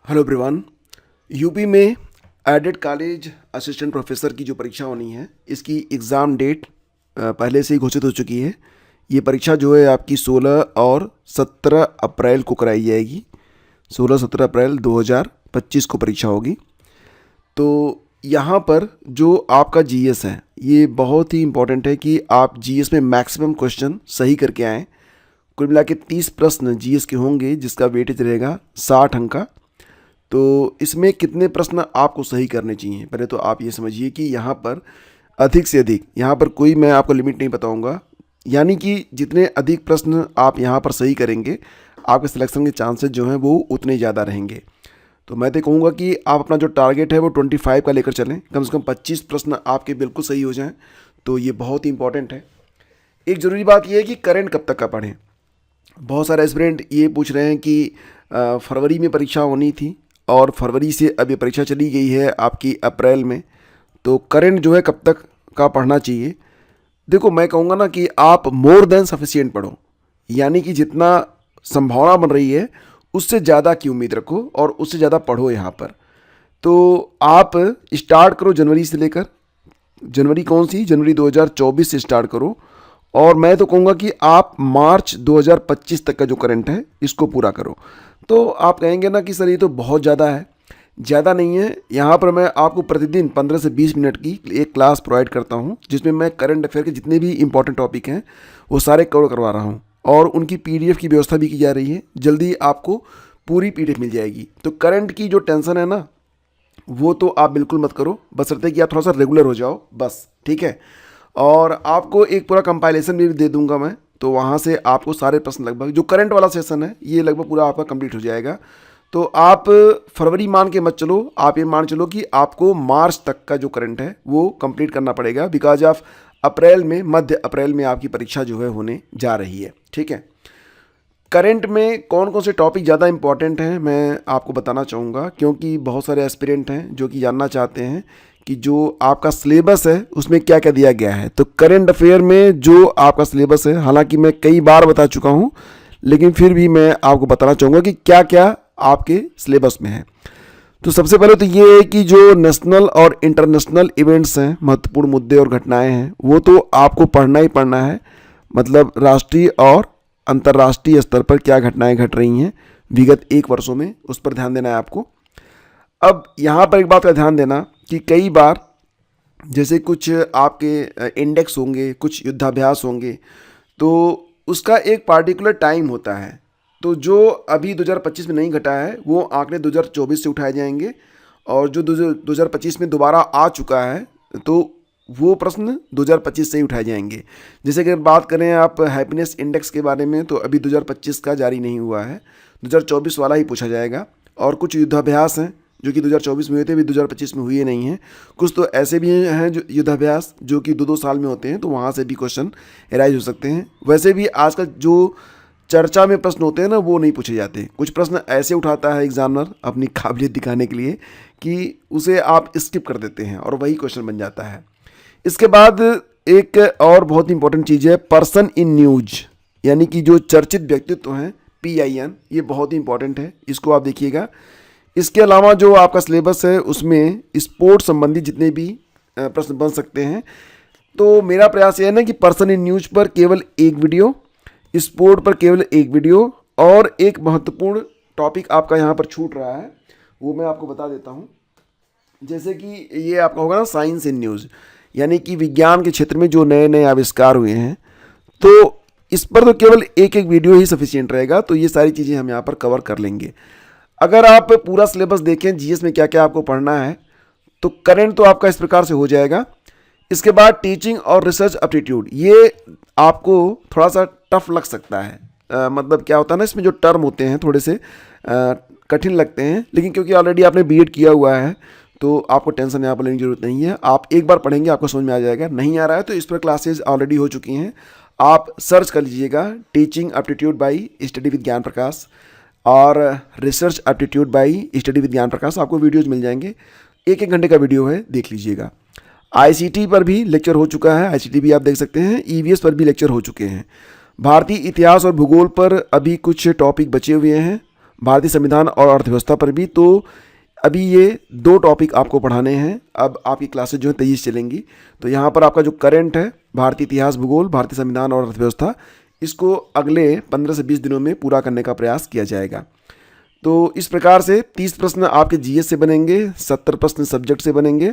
Hello everyone. UP में added college assistant professor की जो परीक्षा होनी है, इसकी एग्ज़ाम डेट पहले से ही घोषित हो चुकी है। ये परीक्षा जो है आपकी 16 और 17 अप्रैल को कराई जाएगी। 16-17 अप्रैल 2025 को परीक्षा होगी। तो यहाँ पर जो आपका जीएस है, ये बहुत ही इम्पोर्टेंट है कि आप जीएस में मैक्सिमम क्वेश्चन सही करके आएँ। कुल मिला के 30 प्रश्न जीएस के होंगे, जिसका वेटेज रहेगा 60 अंक का। तो इसमें कितने प्रश्न आपको सही करने चाहिए, पहले तो आप ये समझिए कि यहाँ पर अधिक से अधिक, यहाँ पर कोई मैं आपको लिमिट नहीं बताऊँगा, यानी कि जितने अधिक प्रश्न आप यहाँ पर सही करेंगे, आपके सिलेक्शन के चांसेस जो हैं वो उतने ज़्यादा रहेंगे। तो मैं तो कहूँगा कि आप अपना जो टारगेट है वो 25 का लेकर चलें, कम से कम 25 प्रश्न आपके बिल्कुल सही हो जाएँ। तो ये बहुत ही इंपॉर्टेंट है। एक ज़रूरी बात यह है कि करंट कब तक का पढ़ें। बहुत सारे एस्पिरेंट ये पूछ रहे हैं कि फरवरी में परीक्षा होनी थी और फरवरी से अब ये परीक्षा चली गई है आपकी अप्रैल में, तो करंट जो है कब तक का पढ़ना चाहिए। देखो, मैं कहूँगा ना कि आप मोर देन सफिशिएंट पढ़ो, यानी कि जितना संभावना बन रही है उससे ज़्यादा की उम्मीद रखो और उससे ज़्यादा पढ़ो यहाँ पर। तो आप स्टार्ट करो जनवरी से लेकर, जनवरी कौन सी, जनवरी 2024 से स्टार्ट करो। और मैं तो कहूँगा कि आप मार्च 2025 तक का जो करंट है इसको पूरा करो। तो आप कहेंगे ना कि सर ये तो बहुत ज़्यादा है। ज़्यादा नहीं है। यहाँ पर मैं आपको प्रतिदिन 15 से 20 मिनट की एक क्लास प्रोवाइड करता हूँ, जिसमें मैं करंट अफेयर के जितने भी इंपॉर्टेंट टॉपिक हैं वो सारे कवर करवा रहा हूँ, और उनकी पीडीएफ की व्यवस्था भी की जा रही है। जल्दी आपको पूरी पीडीएफ मिल जाएगी। तो करंट की जो टेंशन है ना, वो तो आप बिल्कुल मत करो, बशर्ते कि आप थोड़ा सा रेगुलर हो जाओ, बस, ठीक है। और आपको एक पूरा कंपाइलेशन भी दे दूंगा मैं, तो वहाँ से आपको सारे प्रश्न लगभग जो करंट वाला सेशन है ये लगभग पूरा आपका कंप्लीट हो जाएगा। तो आप फरवरी मान के मत चलो, आप ये मान चलो कि आपको मार्च तक का जो करंट है वो कंप्लीट करना पड़ेगा, बिकॉज ऑफ अप्रैल में, मध्य अप्रैल में आपकी परीक्षा जो है होने जा रही है, ठीक है। करंट में कौन कौन से टॉपिक ज़्यादा इंपॉर्टेंट हैं मैं आपको बताना चाहूँगा, क्योंकि बहुत सारे एस्पिरेंट हैं जो कि जानना चाहते हैं कि जो आपका सिलेबस है उसमें क्या क्या दिया गया है। तो करंट अफेयर में जो आपका सिलेबस है, हालांकि मैं कई बार बता चुका हूं, लेकिन फिर भी मैं आपको बताना चाहूँगा कि क्या क्या आपके सिलेबस में है। तो सबसे पहले तो ये है कि जो नेशनल और इंटरनेशनल इवेंट्स हैं, महत्वपूर्ण मुद्दे और घटनाएं हैं, वो तो आपको पढ़ना ही पढ़ना है। मतलब राष्ट्रीय और अंतर्राष्ट्रीय स्तर पर क्या घटनाएं घट रही हैं विगत 1 वर्षों में, उस पर ध्यान देना है आपको। अब यहाँ पर एक बात का ध्यान देना कि कई बार जैसे कुछ आपके इंडेक्स होंगे, कुछ युद्धाभ्यास होंगे, तो उसका एक पार्टिकुलर टाइम होता है। तो जो अभी 2025 में नहीं घटा है वो आंकड़े 2024 से उठाए जाएंगे, और जो 2025 में दोबारा आ चुका है तो वो प्रश्न 2025 से ही उठाए जाएंगे। जैसे कि बात करें आप हैप्पीनेस इंडेक्स के बारे में, तो अभी 2025 का जारी नहीं हुआ है, 2024 वाला ही पूछा जाएगा। और कुछ युद्धाभ्यास हैं जो कि 2024 में हुए थे, अभी 2025 में हुए नहीं हैं। कुछ तो ऐसे भी हैं जो युद्धाभ्यास जो कि 2-2 साल में होते हैं, तो वहाँ से भी क्वेश्चन एराइज हो सकते हैं। वैसे भी आजकल जो चर्चा में प्रश्न होते हैं ना, वो नहीं पूछे जाते। कुछ प्रश्न ऐसे उठाता है एग्जामिनर अपनी काबिलियत दिखाने के लिए कि उसे आप स्किप कर देते हैं और वही क्वेश्चन बन जाता है। इसके बाद एक और बहुत इंपॉर्टेंट चीज़ है पर्सन इन न्यूज, यानी कि जो चर्चित व्यक्तित्व हैं, PIN, ये बहुत ही इंपॉर्टेंट है, इसको आप देखिएगा। इसके अलावा जो आपका सिलेबस है उसमें स्पोर्ट्स संबंधी जितने भी प्रश्न बन सकते हैं। तो मेरा प्रयास यह है ना कि पर्सन इन न्यूज पर केवल एक वीडियो, स्पोर्ट पर केवल एक वीडियो, और एक महत्वपूर्ण टॉपिक आपका यहाँ पर छूट रहा है, वो मैं आपको बता देता हूँ। जैसे कि ये आपका होगा ना साइंस इन न्यूज़, यानी कि विज्ञान के क्षेत्र में जो नए नए आविष्कार हुए हैं, तो इस पर तो केवल एक एक वीडियो ही सफिशिएंट रहेगा। तो ये सारी चीज़ें हम यहाँ पर कवर कर लेंगे। अगर आप पूरा सिलेबस देखें जीएस में क्या क्या आपको पढ़ना है, तो करंट तो आपका इस प्रकार से हो जाएगा। इसके बाद टीचिंग और रिसर्च एप्टीट्यूड, ये आपको थोड़ा सा टफ लग सकता है। मतलब क्या होता है ना, इसमें जो टर्म होते हैं थोड़े से कठिन लगते हैं, लेकिन क्योंकि ऑलरेडी आपने बीएड किया हुआ है तो आपको टेंशन यहाँ पर लेने की जरूरत नहीं है। आप एक बार पढ़ेंगे आपको समझ में आ जाएगा। नहीं आ रहा है तो इस पर क्लासेज ऑलरेडी हो चुकी हैं, आप सर्च कर लीजिएगा teaching aptitude by study with ज्ञान प्रकाश और research aptitude by study with ज्ञान प्रकाश, आपको वीडियोज़ मिल जाएंगे। 1-1 घंटे का वीडियो है, देख लीजिएगा। ICT पर भी लेक्चर हो चुका है, ICT भी आप देख सकते हैं। EVS पर भी लेक्चर हो चुके हैं। भारतीय इतिहास और भूगोल पर अभी कुछ टॉपिक बचे हुए हैं, भारतीय संविधान और अर्थव्यवस्था पर भी। तो अभी ये 2 टॉपिक आपको पढ़ाने हैं। अब आपकी क्लासेज जो है 23 चलेंगी। तो यहाँ पर आपका जो करंट है, भारतीय इतिहास भूगोल, भारतीय संविधान और अर्थव्यवस्था, इसको अगले 15 से 20 दिनों में पूरा करने का प्रयास किया जाएगा। तो इस प्रकार से 30 प्रश्न आपके जीएस से बनेंगे, 70 प्रश्न सब्जेक्ट से बनेंगे,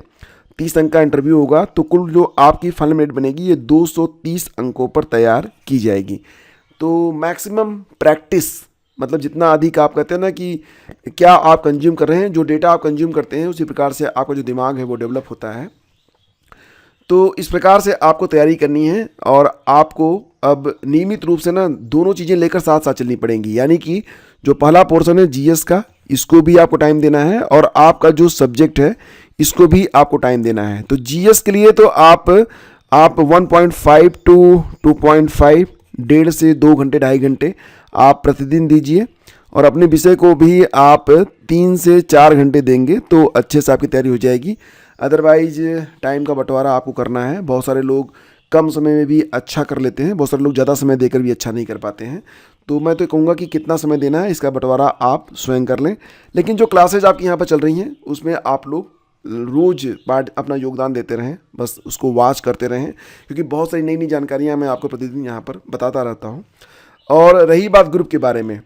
30 अंक का इंटरव्यू होगा। तो कुल जो आपकी फाइनल मेरिट बनेगी ये 230 अंकों पर तैयार की जाएगी। तो मैक्सिमम प्रैक्टिस, मतलब जितना अधिक आप कहते हैं ना कि क्या आप कंज्यूम कर रहे हैं, जो डेटा आप कंज्यूम करते हैं उसी प्रकार से आपका जो दिमाग है वो डेवलप होता है। तो इस प्रकार से आपको तैयारी करनी है और आपको अब नियमित रूप से ना दोनों चीज़ें लेकर साथ साथ चलनी पड़ेंगी। यानी कि जो पहला पोर्शन है जीएस का, इसको भी आपको टाइम देना है और आपका जो सब्जेक्ट है इसको भी आपको टाइम देना है। तो जीएस के लिए तो आप 1.5 टू 2.5, 1.5 से 2 घंटे 2.5 घंटे आप प्रतिदिन दीजिए और अपने विषय को भी आप 3 से 4 घंटे देंगे तो अच्छे से आपकी तैयारी हो जाएगी। अदरवाइज टाइम का बंटवारा आपको करना है। बहुत सारे लोग कम समय में भी अच्छा कर लेते हैं, बहुत सारे लोग ज़्यादा समय देकर भी अच्छा नहीं कर पाते हैं। तो मैं तो कहूँगा कि कितना समय देना है इसका बंटवारा आप स्वयं कर लें। लेकिन जो क्लासेज आपकी यहाँ पर चल रही हैं उसमें आप लोग रोज़ पार्ट अपना योगदान देते रहें, बस उसको वॉच करते रहें, क्योंकि बहुत सारी नई नई जानकारियाँ मैं आपको प्रतिदिन यहाँ पर बताता रहता हूँ। और रही बात ग्रुप के बारे में,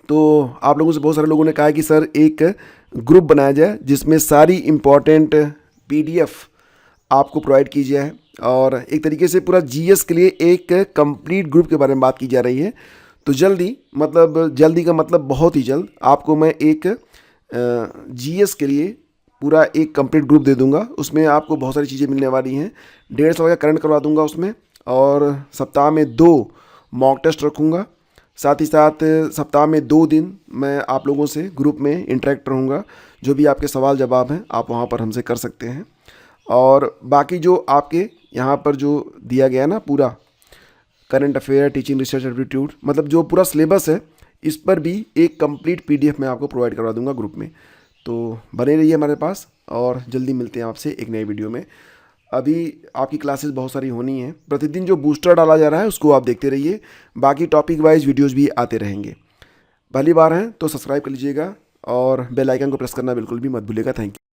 तो आप लोगों से बहुत सारे लोगों ने कहा कि सर एक ग्रुप बनाया जाए जिसमें सारी इम्पॉर्टेंट पीडीएफ आपको प्रोवाइड की जाए और एक तरीके से पूरा जीएस के लिए एक कंप्लीट ग्रुप के बारे में बात की जा रही है। तो जल्दी का मतलब बहुत ही जल्द आपको मैं एक जीएस के लिए पूरा एक कंप्लीट ग्रुप दे दूंगा। उसमें आपको बहुत सारी चीज़ें मिलने वाली हैं। 1.5 साल का करंट करवा दूंगा उसमें, और सप्ताह में 2 मॉक टेस्ट रखूँगा। साथ ही साथ सप्ताह में 2 दिन मैं आप लोगों से ग्रुप में इंटरेक्ट रहूँगा। जो भी आपके सवाल जवाब हैं आप वहाँ पर हमसे कर सकते हैं। और बाकी जो आपके यहाँ पर जो दिया गया ना पूरा current affair, teaching, research, aptitude, मतलब जो पूरा सिलेबस है इस पर भी एक कंप्लीट पीडीएफ मैं आपको प्रोवाइड करवा दूंगा ग्रुप में। तो बने रहिए हमारे पास और जल्दी मिलते हैं आपसे एक नए वीडियो में। अभी आपकी क्लासेस बहुत सारी होनी हैं। प्रतिदिन जो बूस्टर डाला जा रहा है उसको आप देखते रहिए। बाकी टॉपिक वाइज वीडियोस भी आते रहेंगे। पहली बार हैं तो सब्सक्राइब कर लीजिएगा और बेल आइकन को प्रेस करना बिल्कुल भी मत भूलिएगा। Thank you.